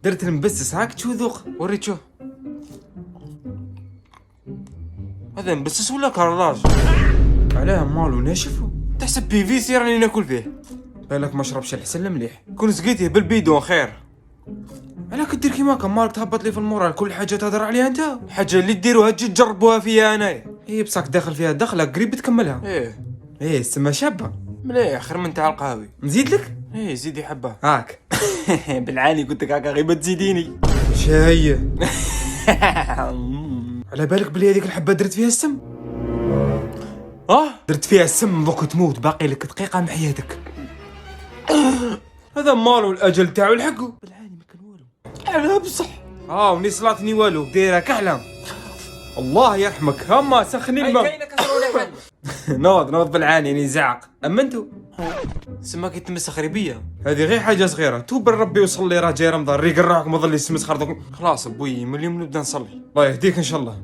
درت المبسس هاك تشو ذوق. وريت شوف. هذا مبسس ولا كراج؟ علاه مالو ناشف؟ تحسب PVC راني ناكل فيه. بالك ما شربش الحسن مليح. كون سقيتيه بالبيدون خير. علاك دير كيما هكا مالك تهبط لي في المورال كل حاجه تهضر عليها انت؟ حاجه اللي ديروها تجي تجربوها فيا انايا. ايه بصاك داخل فيها دخله قريب تكملها. ايه السما شابه مليح خير من تاع القهوي. نزيد لك؟ ايه زيدي حبه. هاك بالعاني قلت لك هكا غير ما تزيديني. شاي. على بالك بلي هذيك الحبه درت فيها السم؟ درت فيها السم دوك تموت باقي لك دقيقه من حياتك. هذا مالو الاجل تاعو الحقو. بالعاني ما كان والو. على بصح. وني صلاتني والو دايره كحلم. الله يرحمك هما سخني الماء. كاينه كسروا لي نوض بالعاني اني زعق. اما انتو سماك يتمسخ ربيه. هذه غير حاجه صغيره توب ربي وصلي راه جاي رمضان ريق روحك ما ظل يسمس خرطك. خلاص بوي من اليوم نبدا نصلي. الله يهديك ان شاء الله.